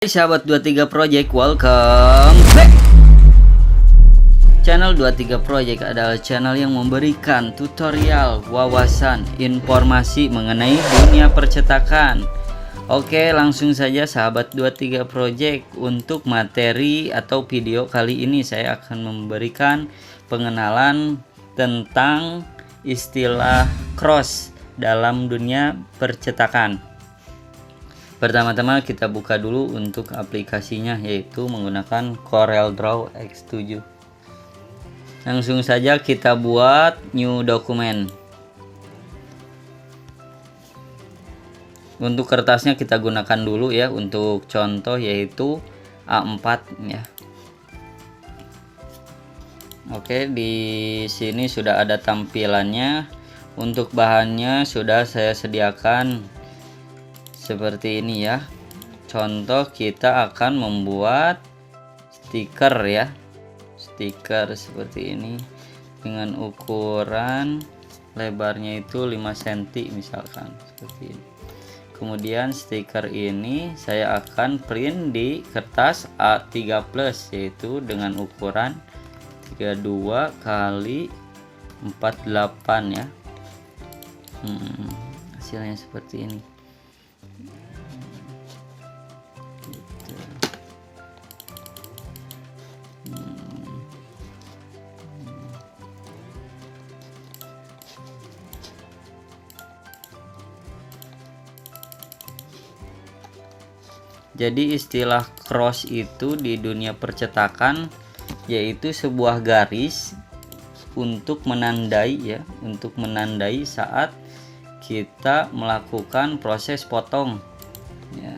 Hai sahabat 23 Project, welcome back. Channel 23 Project adalah channel yang memberikan tutorial, wawasan, informasi mengenai dunia percetakan. Oke, langsung saja sahabat 23 Project. Untuk materi atau video kali ini saya akan memberikan pengenalan tentang istilah cross dalam dunia percetakan. Pertama-tama kita buka dulu untuk aplikasinya, yaitu menggunakan CorelDRAW X7. Langsung saja kita buat new document. Untuk kertasnya kita gunakan dulu ya, untuk contoh yaitu A4 ya. Oke, di sini sudah ada tampilannya. Untuk bahannya sudah saya sediakan seperti ini ya. Contoh, kita akan membuat stiker ya, stiker seperti ini dengan ukuran lebarnya itu 5 cm misalkan seperti ini. Kemudian stiker ini saya akan print di kertas A3 plus, yaitu dengan ukuran 32 kali 48 ya. Hasilnya seperti ini. Jadi istilah cross itu di dunia percetakan yaitu sebuah garis untuk menandai ya, untuk menandai saat kita melakukan proses potong ya.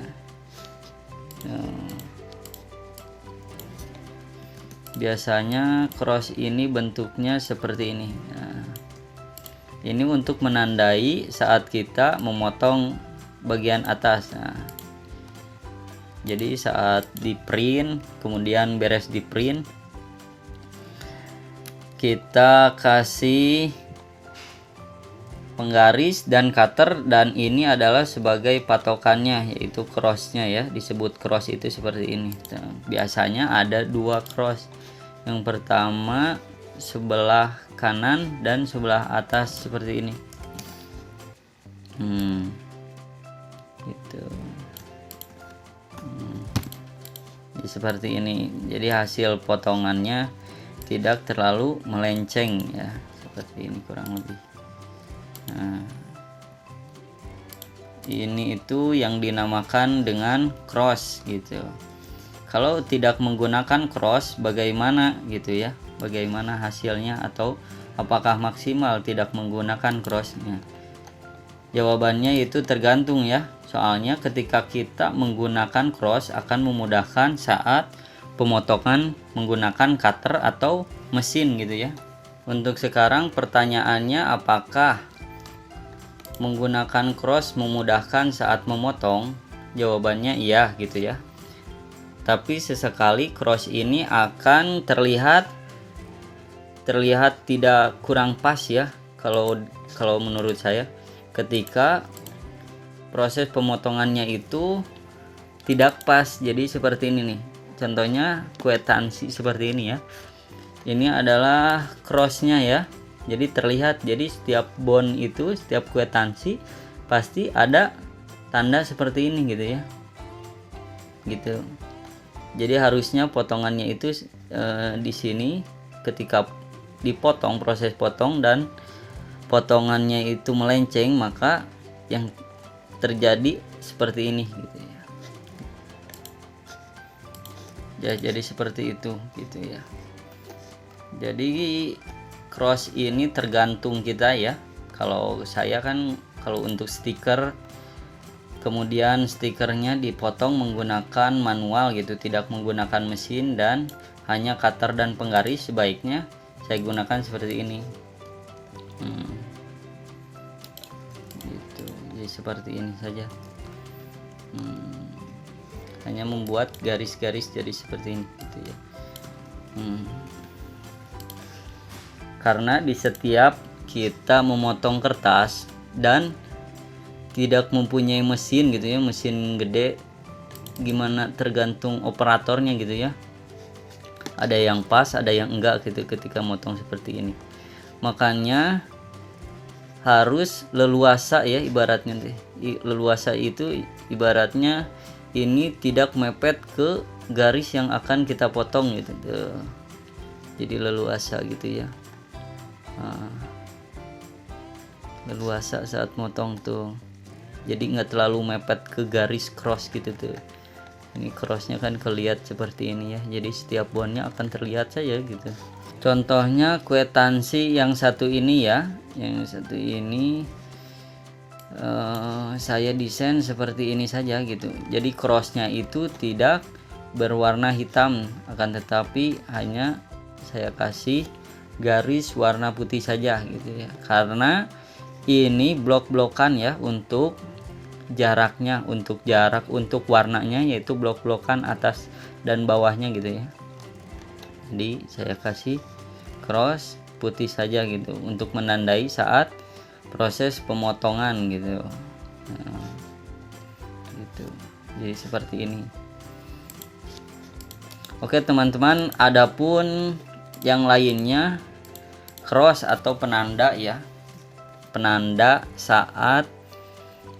Biasanya cross ini bentuknya seperti ini. Nah, ini untuk menandai saat kita memotong bagian atas. Nah, jadi saat di print, kemudian beres di print, kita kasih penggaris dan cutter, dan ini adalah sebagai patokannya, yaitu crossnya ya. Disebut cross itu seperti ini. Nah, biasanya ada dua cross. Yang pertama sebelah kanan dan sebelah atas seperti ini. Gitu. Jadi seperti ini. Jadi hasil potongannya tidak terlalu melenceng ya, seperti ini kurang lebih. Nah, ini itu yang dinamakan dengan cross gitu. Kalau tidak menggunakan cross, bagaimana gitu ya? Bagaimana hasilnya, atau apakah maksimal tidak menggunakan crossnya? Jawabannya itu tergantung ya. Soalnya ketika kita menggunakan cross akan memudahkan saat pemotongan menggunakan cutter atau mesin gitu ya. Untuk sekarang pertanyaannya, apakah menggunakan cross memudahkan saat memotong? Jawabannya iya gitu ya. Tapi sesekali cross ini akan terlihat tidak kurang pas ya, kalau menurut saya, ketika proses pemotongannya itu tidak pas. Jadi seperti ini nih, contohnya kwitansi seperti ini ya. Ini adalah crossnya ya, jadi terlihat. Jadi setiap bond itu, setiap kwitansi pasti ada tanda seperti ini gitu ya, gitu. Jadi harusnya potongannya itu di sini ketika dipotong, proses potong dan potongannya itu melenceng, maka yang terjadi seperti ini gitu ya. Ya, jadi seperti itu gitu ya. Jadi cross ini tergantung kita ya. Kalau saya kan, kalau untuk stiker, kemudian stikernya dipotong menggunakan manual gitu, tidak menggunakan mesin, dan hanya cutter dan penggaris, sebaiknya saya gunakan seperti ini. Gitu. Jadi seperti ini saja. Hanya membuat garis-garis jadi seperti ini gitu ya. Karena di setiap kita memotong kertas dan tidak mempunyai mesin gitu ya, mesin gede gimana tergantung operatornya gitu ya, ada yang pas ada yang enggak gitu ketika motong seperti ini. Makanya harus leluasa ya, ibaratnya leluasa itu ibaratnya ini tidak mepet ke garis yang akan kita potong gitu tuh. Jadi leluasa gitu ya. Nah, leluasa saat motong tuh, jadi nggak terlalu mepet ke garis cross gitu tuh. Ini crossnya kan kelihatan seperti ini ya, jadi setiap bonnya akan terlihat saja gitu. Contohnya kwitansi yang satu ini ya, yang satu ini saya desain seperti ini saja gitu. Jadi crossnya itu tidak berwarna hitam, akan tetapi hanya saya kasih garis warna putih saja gitu ya, karena ini blok-blokan ya, untuk jaraknya, untuk jarak untuk warnanya, yaitu blok-blokan atas dan bawahnya gitu ya. Jadi saya kasih cross putih saja gitu untuk menandai saat proses pemotongan gitu. Nah, gitu. Jadi seperti ini. Oke teman-teman, adapun yang lainnya cross atau penanda ya, penanda saat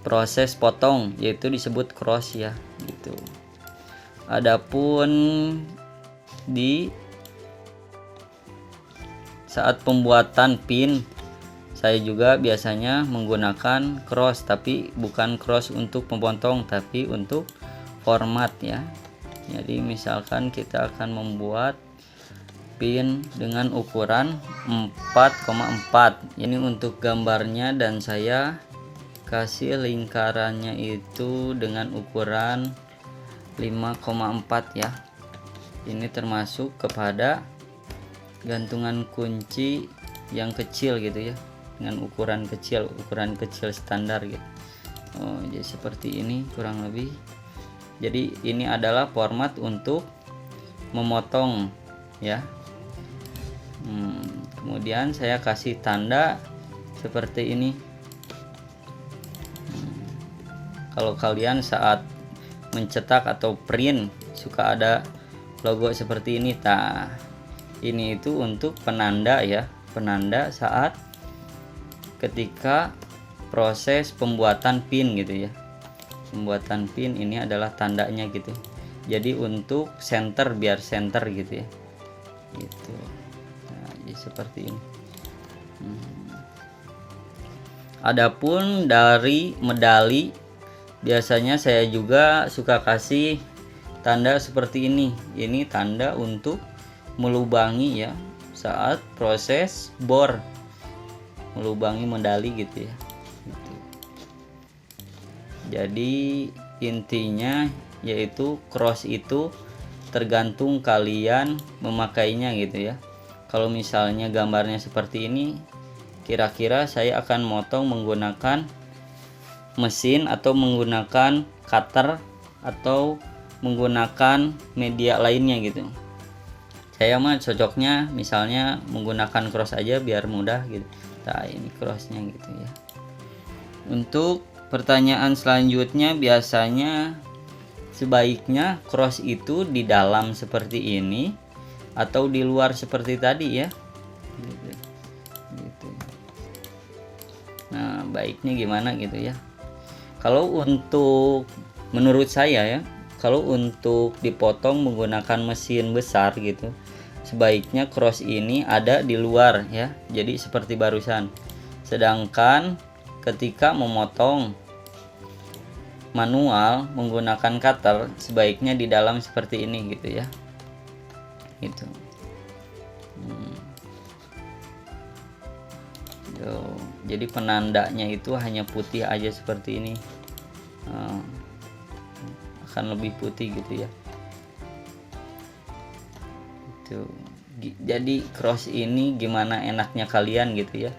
proses potong, yaitu disebut cross ya gitu. Adapun di saat pembuatan pin, saya juga biasanya menggunakan cross, tapi bukan cross untuk memotong tapi untuk format ya. Jadi misalkan kita akan membuat pin dengan ukuran 4,4, ini untuk gambarnya, dan saya kasih lingkarannya itu dengan ukuran 5,4 ya. Ini termasuk kepada gantungan kunci yang kecil gitu ya, dengan ukuran kecil standar gitu. Jadi seperti ini kurang lebih. Jadi ini adalah format untuk memotong ya. Kemudian saya kasih tanda seperti ini. Kalau kalian saat mencetak atau print suka ada logo seperti ini, ini itu untuk penanda ya, penanda saat ketika proses pembuatan pin gitu ya. Pembuatan pin ini adalah tandanya gitu. Jadi untuk center, biar center gitu ya. Gitu. Nah, jadi seperti ini. Adapun dari medali, biasanya saya juga suka kasih tanda seperti ini. Ini tanda untuk melubangi ya saat proses bor, melubangi medali gitu ya. Gitu. Jadi intinya yaitu cross itu tergantung kalian memakainya gitu ya. Kalau misalnya gambarnya seperti ini, kira-kira saya akan motong menggunakan mesin atau menggunakan cutter atau menggunakan media lainnya gitu. Saya mah cocoknya misalnya menggunakan cross aja biar mudah gitu. Nah ini crossnya gitu ya. Untuk pertanyaan selanjutnya, biasanya sebaiknya cross itu di dalam seperti ini atau di luar seperti tadi ya gitu. Nah baiknya gimana gitu ya. Kalau untuk menurut saya ya, kalau untuk dipotong menggunakan mesin besar gitu, sebaiknya cross ini ada di luar ya, jadi seperti barusan. Sedangkan ketika memotong manual menggunakan cutter, sebaiknya di dalam seperti ini gitu ya, gitu. Jadi penandanya itu hanya putih aja seperti ini, akan lebih putih gitu ya. Gitu. Jadi cross ini gimana enaknya kalian gitu ya.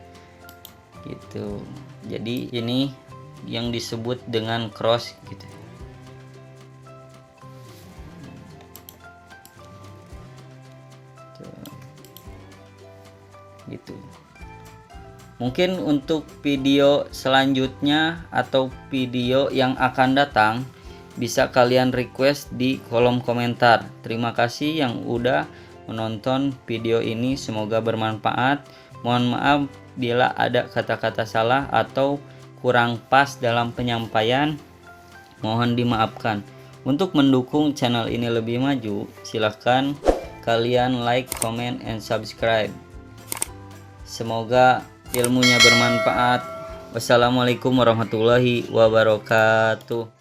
Gitu. Jadi ini yang disebut dengan cross gitu. Gitu. Mungkin untuk video selanjutnya atau video yang akan datang, bisa kalian request di kolom komentar. Terima kasih yang udah menonton video ini, semoga bermanfaat. Mohon maaf bila ada kata-kata salah atau kurang pas dalam penyampaian, mohon dimaafkan. Untuk mendukung channel ini lebih maju, silahkan kalian like, comment, and subscribe. Semoga ilmunya bermanfaat. Wassalamualaikum warahmatullahi wabarakatuh.